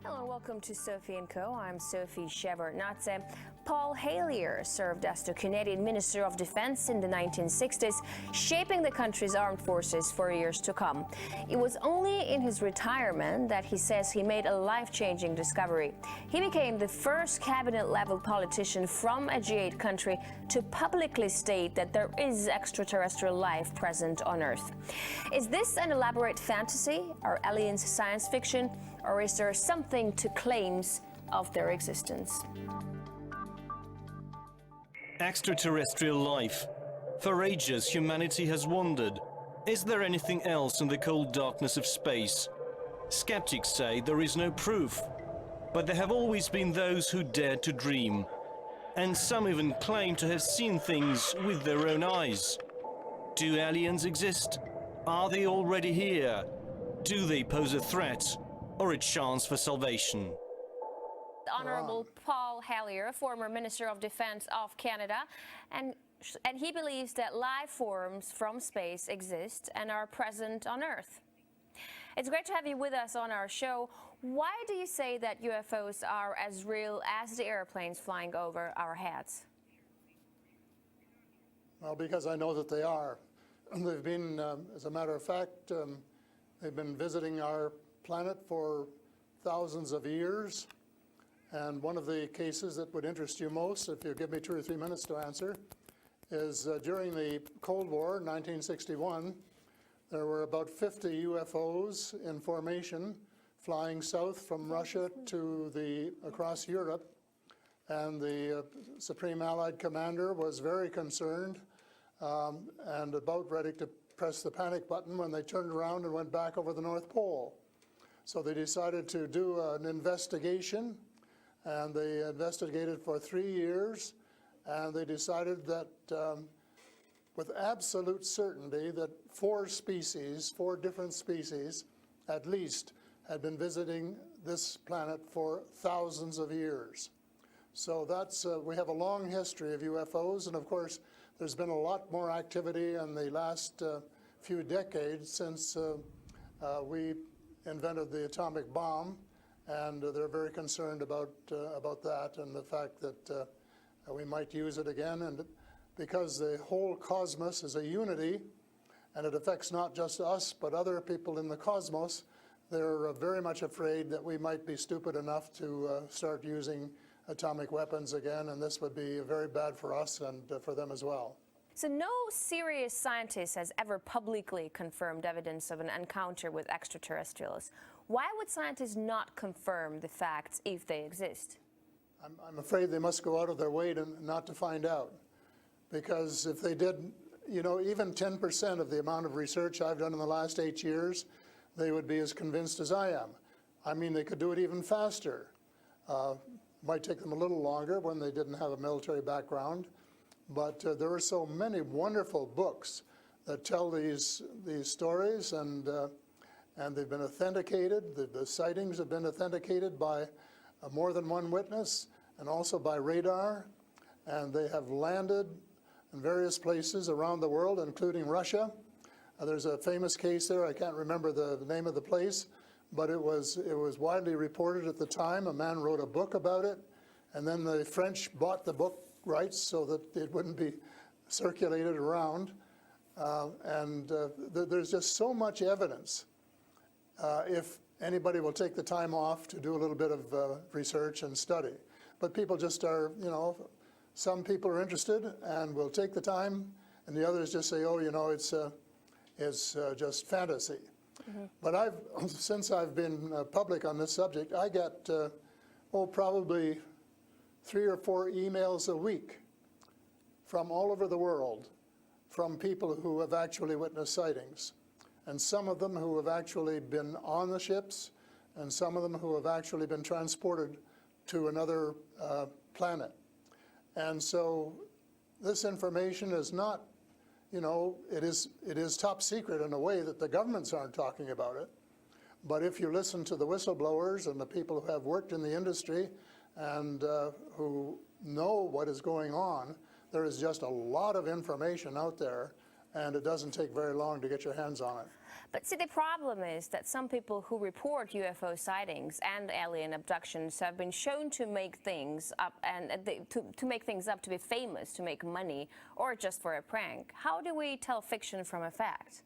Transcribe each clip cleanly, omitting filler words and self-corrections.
Hello and welcome to Sophie & Co. I'm Sophie Shevardnadze. Paul Hellyer served as the Canadian Minister of Defense in the 1960s, shaping the country's armed forces for years to come. It was only in his retirement that he says he made a life-changing discovery. He became the first cabinet-level politician from a G8 country to publicly state that there is extraterrestrial life present on Earth. Is this an elaborate fantasy? Are aliens science fiction? Or is there something to claims of their existence? Extraterrestrial life. For ages, humanity has wondered, is there anything else in the cold darkness of space? Skeptics say there is no proof, but there have always been those who dared to dream. And some even claim to have seen things with their own eyes. Do aliens exist? Are they already here? Do they pose a threat or a chance for salvation? Honorable Paul Hellyer, former Minister of Defense of Canada, and he believes that life forms from space exist and are present on Earth. It's great to have you with us on our show. Why do you say that UFOs are as real as the airplanes flying over our heads? Well, because I know that they are. They've been, as a matter of fact, they've been visiting our planet for thousands of years. And one of the cases that would interest you most, if you give me 2 or 3 minutes to answer, is during the Cold War, 1961, there were about 50 UFOs in formation flying south from Russia to across Europe. And the Supreme Allied Commander was very concerned and about ready to press the panic button when they turned around and went back over the North Pole. So they decided to do an investigation, and they investigated for 3 years, and they decided that with absolute certainty that 4 different species at least, had been visiting this planet for thousands of years. So that's, we have a long history of UFOs, and of course there's been a lot more activity in the last few decades since we invented the atomic bomb, and they're very concerned about that and the fact that we might use it again. And because the whole cosmos is a unity, and it affects not just us but other people in the cosmos, they're very much afraid that we might be stupid enough to start using atomic weapons again, and this would be very bad for us and for them as well. So no serious scientist has ever publicly confirmed evidence of an encounter with extraterrestrials. Why would scientists not confirm the facts if they exist? I'm afraid they must go out of their way not to find out. Because if they did, you know, even 10% of the amount of research I've done in the last 8 years, they would be as convinced as I am. I mean, they could do it even faster. Might take them a little longer when they didn't have a military background. But there are so many wonderful books that tell these stories, and they've been authenticated. The sightings have been authenticated by more than one witness, and also by radar. And they have landed in various places around the world, including Russia. There's a famous case there. I can't remember the name of the place, but it was widely reported at the time. A man wrote a book about it, and then the French bought the book rights so that it wouldn't be circulated around. There's just so much evidence. If anybody will take the time off to do a little bit of research and study. But people just are, you know, some people are interested and will take the time, and the others just say, oh, you know, it's just fantasy. Mm-hmm. But since I've been public on this subject, I get, probably 3 or 4 emails a week from all over the world, from people who have actually witnessed sightings. And some of them who have actually been on the ships, and some of them who have actually been transported to another planet. And so this information is not, you know, it is top secret in a way that the governments aren't talking about it. But if you listen to the whistleblowers and the people who have worked in the industry and who know what is going on, there is just a lot of information out there and it doesn't take very long to get your hands on it. But see, the problem is that some people who report UFO sightings and alien abductions have been shown to make things up to make things up to be famous, to make money, or just for a prank. How do we tell fiction from a fact?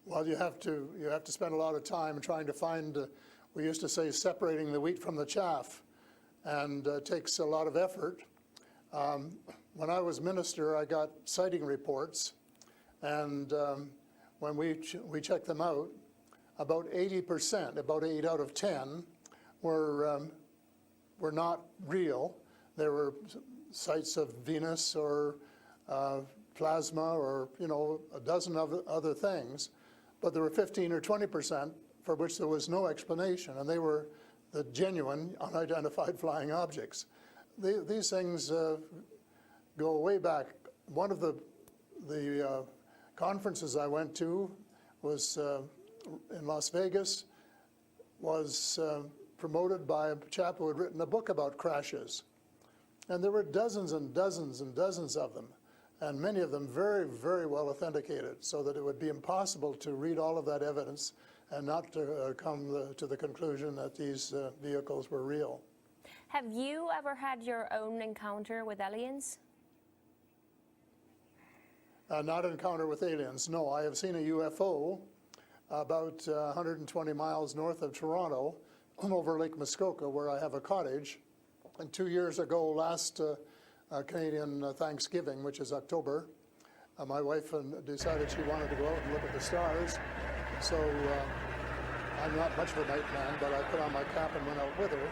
Well, you have to spend a lot of time trying to find. We used to say separating the wheat from the chaff, and it takes a lot of effort. When I was minister, I got sighting reports, and when we checked them out, about 80%, about 8 out of 10, were not real. There were sights of Venus or plasma or a dozen other things, but there were 15 or 20% for which there was no explanation, and they were the genuine unidentified flying objects. These things go way back. One of the conferences I went to was in Las Vegas, was promoted by a chap who had written a book about crashes. And there were dozens and dozens and dozens of them, and many of them very, very well authenticated, so that it would be impossible to read all of that evidence and not to come to the conclusion that these vehicles were real. Have you ever had your own encounter with aliens? Not an encounter with aliens, no. I have seen a UFO about 120 miles north of Toronto over Lake Muskoka, where I have a cottage. And 2 years ago, last Canadian Thanksgiving, which is October, my wife decided she wanted to go out and look at the stars. So I'm not much of a night man, but I put on my cap and went out with her.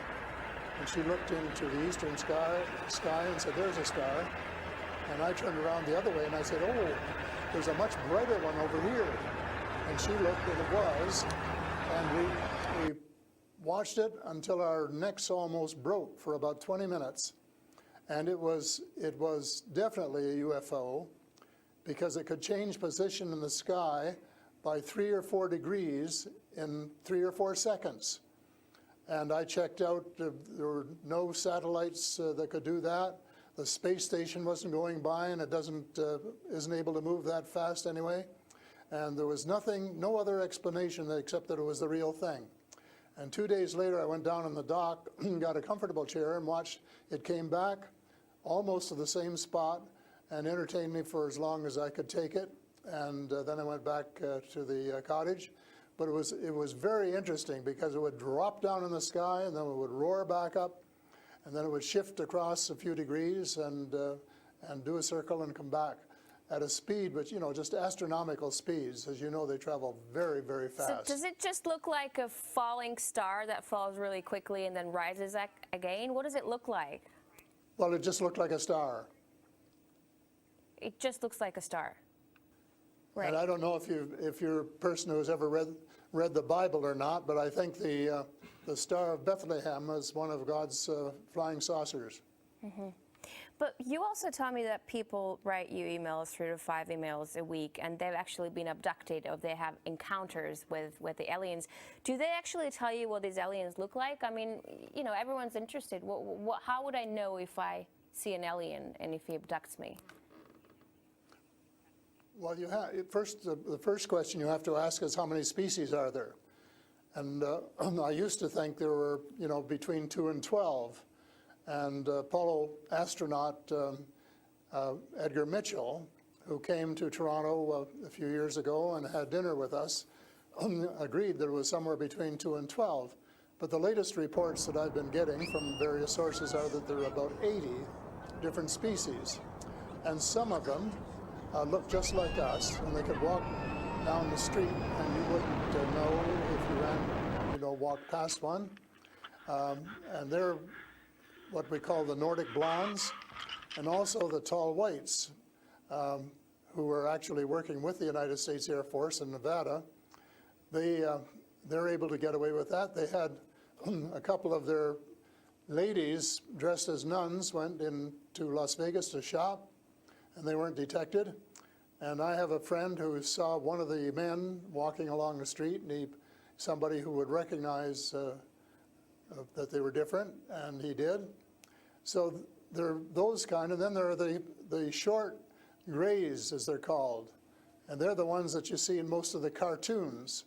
And she looked into the eastern sky and said, "There's a star." And I turned around the other way and I said, "Oh, there's a much brighter one over here." And she looked and it was. And we watched it until our necks almost broke for about 20 minutes. And it was definitely a UFO, because it could change position in the sky by 3 or 4 degrees in 3 or 4 seconds. And I checked out, there were no satellites that could do that. The space station wasn't going by, and it isn't able to move that fast anyway. And there was no other explanation except that it was the real thing. And 2 days later, I went down in the dock, got a comfortable chair, and watched it came back almost to the same spot and entertained me for as long as I could take it. And then I went back to the cottage. But it was very interesting, because it would drop down in the sky and then it would roar back up, and then it would shift across a few degrees and do a circle and come back at a speed, but just astronomical speeds. As you know, they travel very, very fast. So does it just look like a falling star that falls really quickly and then rises again? What does it look like? Well, it just looked like a star. It just looks like a star. Right. And I don't know if you're a person who has ever read the Bible or not, but I think the Star of Bethlehem is one of God's flying saucers. Mm-hmm. But you also tell me that people write you emails, 3 to 5 emails a week, and they've actually been abducted, or they have encounters with the aliens. Do they actually tell you what these aliens look like? I mean, everyone's interested. How would I know if I see an alien and if he abducts me? Well, the first question you have to ask is, how many species are there? And I used to think there were, between 2 and 12. And Apollo astronaut Edgar Mitchell, who came to Toronto a few years ago and had dinner with us, agreed that it was somewhere between 2 and 12. But the latest reports that I've been getting from various sources are that there are about 80 different species. And some of them look just like us, and they could walk down the street and you wouldn't know if you ran, walked past one. And they're what we call the Nordic blondes, and also the tall whites, who are actually working with the United States Air Force in Nevada. They're able to get away with that. They had a couple of their ladies dressed as nuns went into Las Vegas to shop, and they weren't detected. And I have a friend who saw one of the men walking along the street, and somebody who would recognize that they were different, and he did. So there are those kind, and then there are the short grays, as they're called, and they're the ones that you see in most of the cartoons.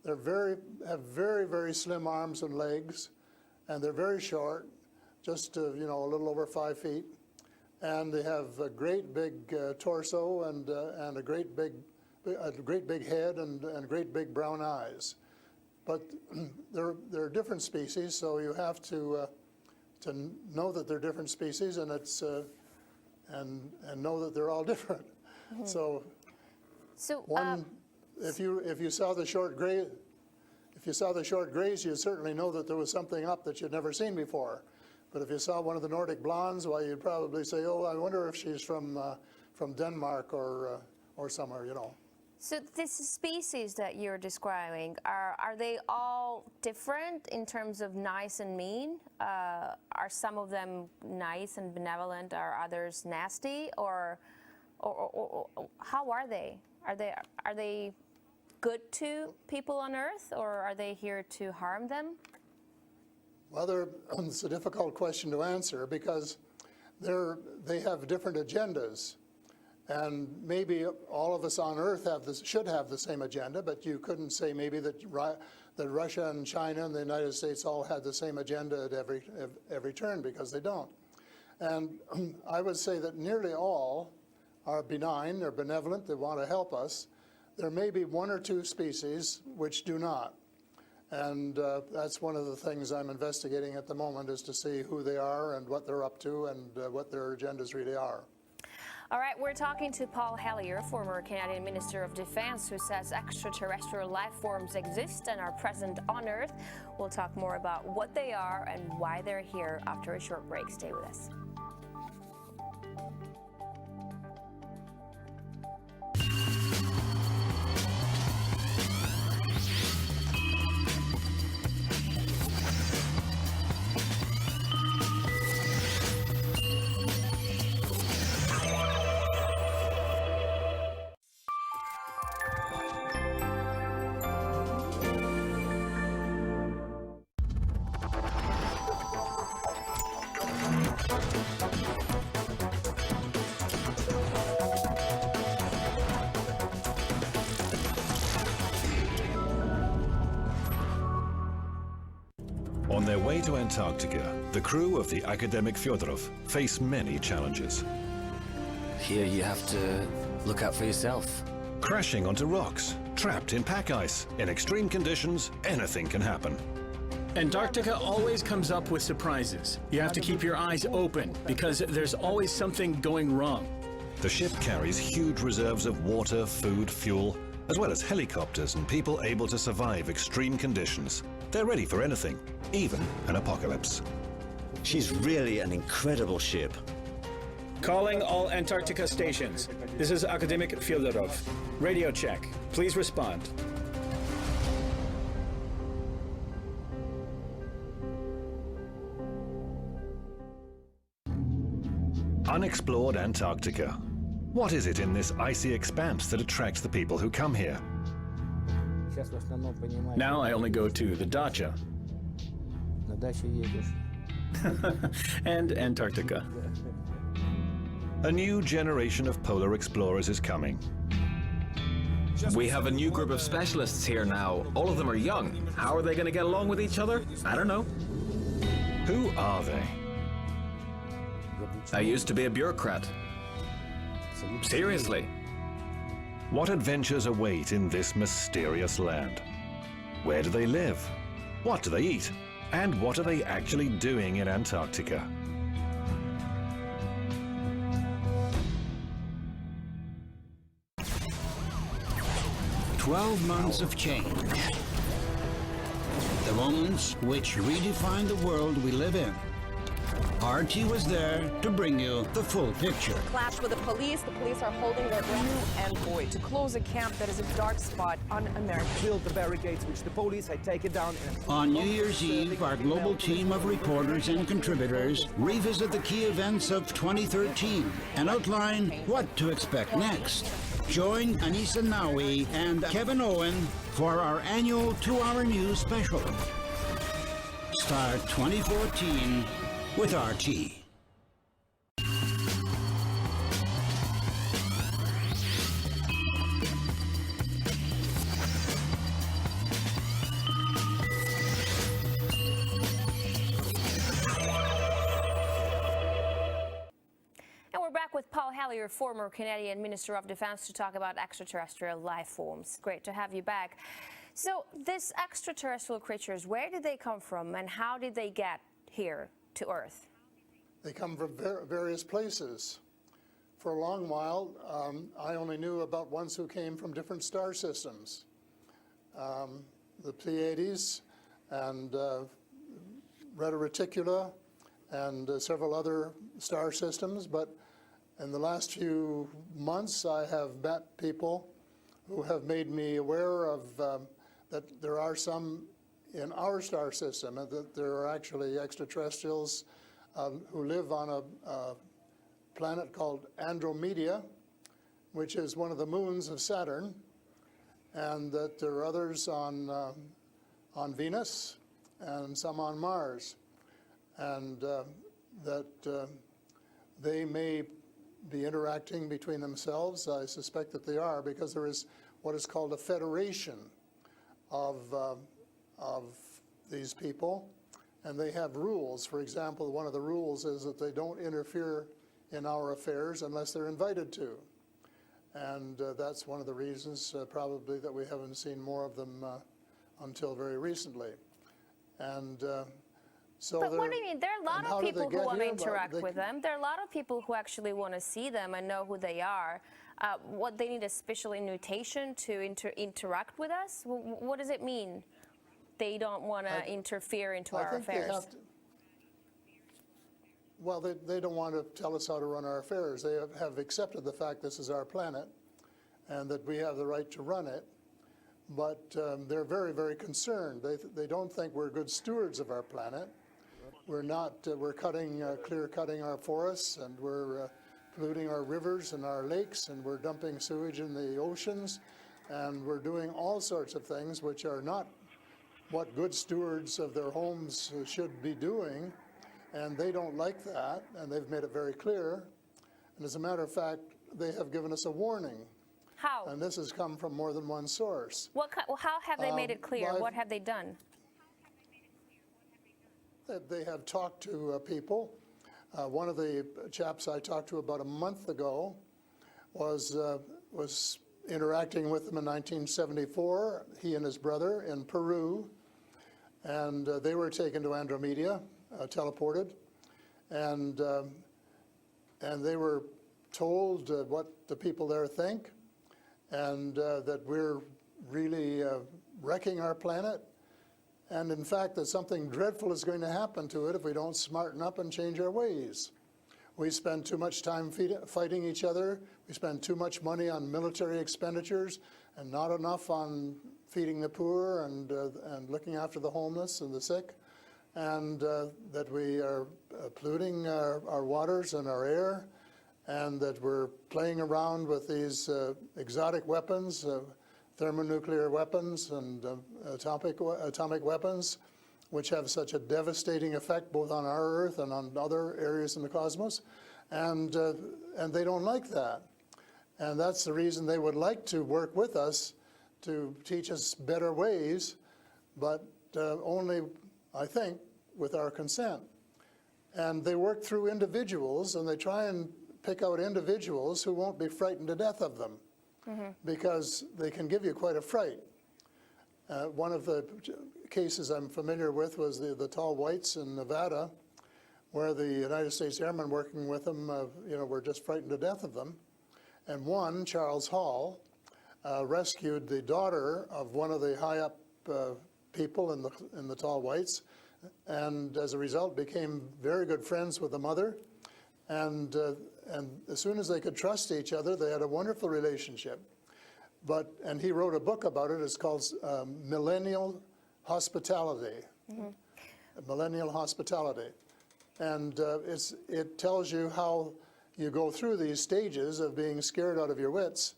They're have very, very slim arms and legs, and they're very short, just a little over 5 feet, and they have a great big torso and a great big head and great big brown eyes. But they're different species, so you have to know that they're different species, and it's and know that they're all different. Mm-hmm. So if you saw the short gray, you'd certainly know that there was something up that you'd never seen before. But if you saw one of the Nordic blondes, well, you'd probably say, "Oh, I wonder if she's from Denmark or somewhere," So this species that you're describing, are they all different in terms of nice and mean? Are some of them nice and benevolent? Are others nasty? Or how are they? Are they good to people on Earth, or are they here to harm them? Well, it's a difficult question to answer because they have different agendas. And maybe all of us on Earth should have the same agenda, but you couldn't say maybe that Russia and China and the United States all had the same agenda at every turn, because they don't. And I would say that nearly all are benign, they're benevolent, they want to help us. There may be one or two species which do not. And that's one of the things I'm investigating at the moment, is to see who they are and what they're up to and what their agendas really are. All right, we're talking to Paul Hellyer, former Canadian Minister of Defense, who says extraterrestrial life forms exist and are present on Earth. We'll talk more about what they are and why they're here after a short break. Stay with us. On their way to Antarctica, the crew of the academic Fyodorov face many challenges. Here you have to look out for yourself. Crashing onto rocks, trapped in pack ice. In extreme conditions, anything can happen. Antarctica always comes up with surprises. You have to keep your eyes open because there's always something going wrong. The ship carries huge reserves of water, food, fuel, as well as helicopters and people able to survive extreme conditions. They're ready for anything, even an apocalypse. She's really an incredible ship. Calling all Antarctica stations. This is Academic Fyodorov. Radio check. Please respond. Unexplored Antarctica. What is it in this icy expanse that attracts the people who come here? Now I only go to the dacha and Antarctica. A new generation of polar explorers is coming. We have a new group of specialists here now. All of them are young. How are they going to get along with each other? I don't know. Who are they? I used to be a bureaucrat. Seriously. What adventures await in this mysterious land? Where do they live? What do they eat? And what are they actually doing in Antarctica? "12 months of change. The moments which redefine the world we live in. RT was there to bring you the full picture. Clash with the police. The police are holding their envoy to close a camp that is a dark spot on American. Build the barricades which the police had taken down. On New Year's Eve, our global team of reporters and contributors revisit the key events of 2013 and outline what to expect next. Join Anissa Nawi and Kevin Owen for our annual 2-hour news special. Start 2014 with RT. back with Paul Hellyer, former Canadian Minister of Defense, to talk about extraterrestrial life forms. Great to have you back. So these extraterrestrial creatures, where did they come from and how did they get here to Earth? They come from various places. For a long while, I only knew about ones who came from different star systems. The Pleiades and Reta Reticula and several other star systems, but in the last few months I have met people who have made me aware of that there are some in our star system, and that there are actually extraterrestrials who live on a planet called Andromeda, which is one of the moons of Saturn, and that there are others on Venus and some on Mars, and that they may be interacting between themselves. I suspect that they are, because there is what is called a federation of these people, and they have rules. For example, one of the rules is that they don't interfere in our affairs unless they're invited to. And that's one of the reasons probably that we haven't seen more of them until very recently. And so but what do you mean? There are a lot of people who want to interact with them. There are a lot of people who actually want to see them and know who they are. What, they need a special invitation to interact with us? What does it mean? They don't want to interfere into our affairs. Well, they don't want to tell us how to run our affairs. They have accepted the fact this is our planet and that we have the right to run it. But they're very, very concerned. They don't think we're good stewards of our planet. We're not. We're clear-cutting our forests, and we're polluting our rivers and our lakes, and we're dumping sewage in the oceans, and we're doing all sorts of things which are not what good stewards of their homes should be doing. And they don't like that, and they've made it very clear. And as a matter of fact, they have given us a warning. How? And this has come from more than one source. How have they made it clear? What have they done? They have talked to people. One of the chaps I talked to about a month ago was interacting with them in 1974, he and his brother in Peru, and they were taken to Andromeda, teleported, and they were told what the people there think, and that we're really wrecking our planet, and in fact that something dreadful is going to happen to it if we don't smarten up and change our ways. We spend too much time fighting each other. We spend too much money on military expenditures and not enough on feeding the poor and looking after the homeless and the sick, and that we are polluting our waters and our air, and that we're playing around with these exotic weapons, thermonuclear weapons and atomic weapons, which have such a devastating effect both on our Earth and on other areas in the cosmos, and they don't like that. And that's the reason they would like to work with us to teach us better ways, but only, I think, with our consent. And they work through individuals, and they try and pick out individuals who won't be frightened to death of them, because they can give you quite a fright. One of the cases I'm familiar with was the tall whites in Nevada, where the United States airmen working with them, were just frightened to death of them. And one, Charles Hall, rescued the daughter of one of the high-up people in the tall whites, and as a result became very good friends with the mother. And as soon as they could trust each other, they had a wonderful relationship. And he wrote a book about it. It's called Millennial Hospitality. Millennial Hospitality. And it tells you how you go through these stages of being scared out of your wits.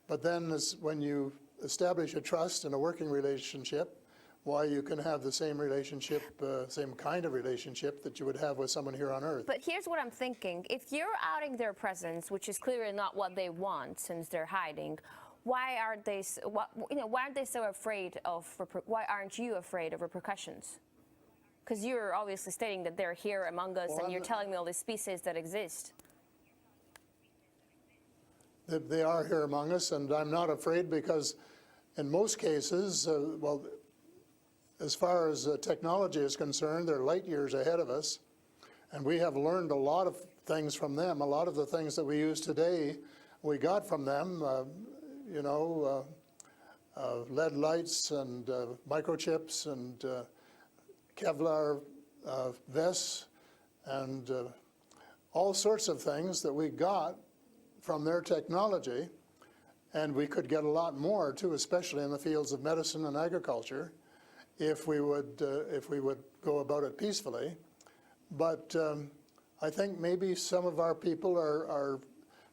But then when you establish a trust and a working relationship, why you can have the same relationship, same kind of relationship that you would have with someone here on Earth. But here's what I'm thinking. If you're outing their presence, which is clearly not what they want since they're hiding, why aren't they so afraid of, why aren't you afraid of repercussions? Because you're obviously stating that they're here among us, and you're telling me all these species that exist. they are here among us, and I'm not afraid because in most cases, well, as far as technology is concerned, they're light years ahead of us, and we have learned a lot of things from them. A lot of the things that we use today, we got from them, you know, lead lights and microchips and Kevlar vests and all sorts of things that we got from their technology, and we could get a lot more too, especially in the fields of medicine and agriculture, if we would go about it peacefully. But I think maybe some of our people are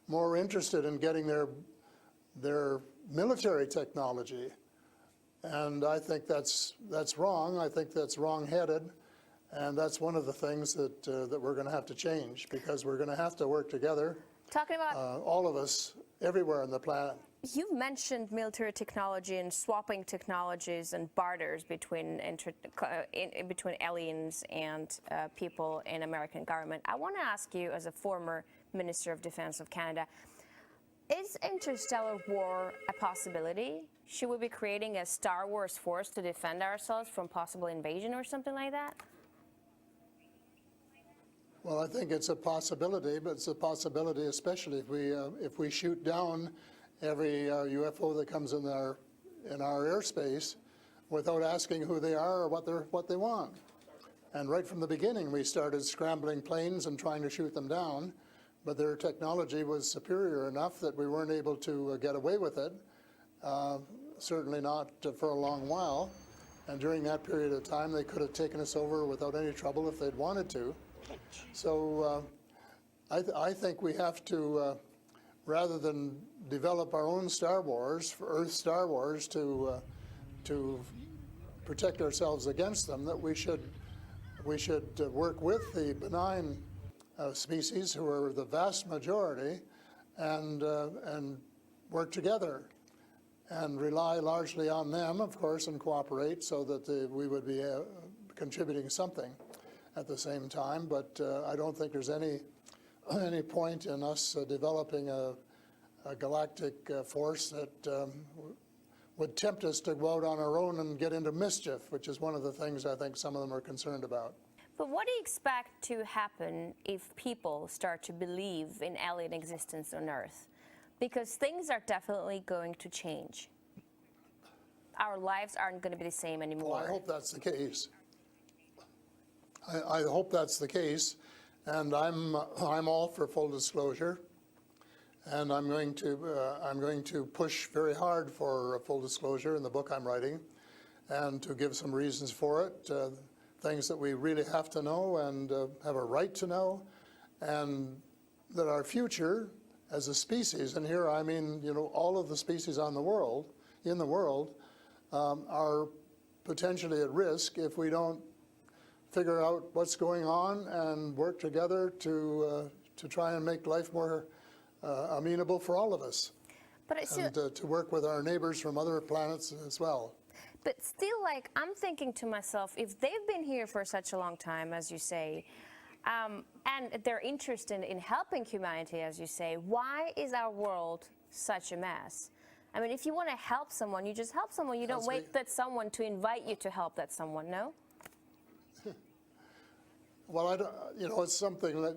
more interested in getting their military technology, and I think that's wrong. I think that's wrong-headed, and that's one of the things that we're going to have to change, because we're going to have to work together. Talking about all of us, everywhere on the planet. You mentioned military technology and swapping technologies and barters between between aliens and people in American government. I want to ask you, as a former Minister of Defense of Canada, is interstellar war a possibility? Should we be creating a Star Wars force to defend ourselves from possible invasion or something like that? Well, I think it's a possibility, but it's a possibility especially if we shoot down every UFO that comes in our airspace without asking who they are or what they want. And right from the beginning, we started scrambling planes and trying to shoot them down, but their technology was superior enough that we weren't able to get away with it. Certainly not for a long while. And during that period of time, they could have taken us over without any trouble if they'd wanted to. So I think we have to, rather than develop our own Star Wars, Earth Star Wars, to protect ourselves against them, that we should work with the benign species, who are the vast majority, and work together and rely largely on them, of course, and cooperate so that we would be contributing something at the same time. But I don't think there's any point in us developing a galactic force that would tempt us to go out on our own and get into mischief, which is one of the things I think some of them are concerned about. But what do you expect to happen if people start to believe in alien existence on Earth? Because things are definitely going to change. Our lives aren't going to be the same anymore. Well, I hope that's the case. I hope that's the case, and I'm all for full disclosure, and I'm going to push very hard for full disclosure in the book I'm writing, and to give some reasons for it, things that we really have to know and have a right to know, and that our future as a species, and here I mean, you know, all of the species in the world, are potentially at risk if we don't figure out what's going on and work together to try and make life more amenable for all of us. But and to work with our neighbors from other planets as well. But still, like, I'm thinking to myself, if they've been here for such a long time, as you say, and they're interested in helping humanity, as you say, why is our world such a mess? I mean, if you want to help someone, you just help someone. You don't wait that someone to invite you to help that someone, no? Well, I don't, you know, it's something that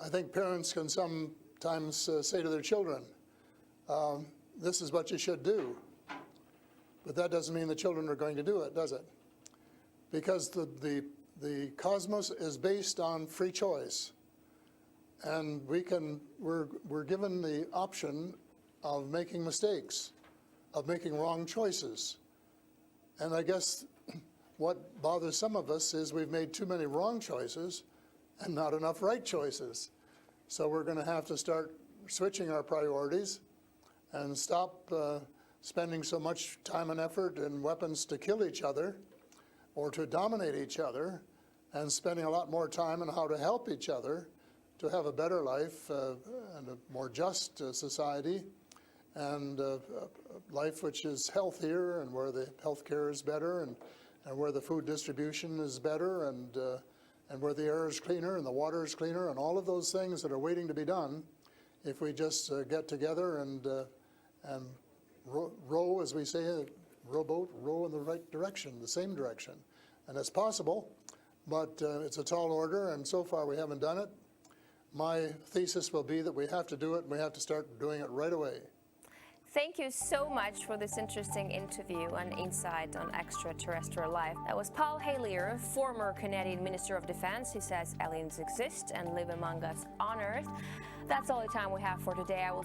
I think parents can sometimes say to their children, this is what you should do. But that doesn't mean the children are going to do it, does it? Because the cosmos is based on free choice. And we're given the option of making mistakes, of making wrong choices. And I guess what bothers some of us is we've made too many wrong choices and not enough right choices. So we're going to have to start switching our priorities and stop spending so much time and effort and weapons to kill each other or to dominate each other, and spending a lot more time on how to help each other to have a better life and a more just society, and a life which is healthier and where the health care is better, and where the food distribution is better, and where the air is cleaner and the water is cleaner, and all of those things that are waiting to be done if we just get together and row, as we say, rowboat, row in the right direction, the same direction. And it's possible, but it's a tall order, and so far we haven't done it. My thesis will be that we have to do it, and we have to start doing it right away. Thank you so much for this interesting interview and insight on extraterrestrial life. That was Paul Hellyer, former Canadian Minister of Defense, who says aliens exist and live among us on Earth. That's all the time we have for today. I will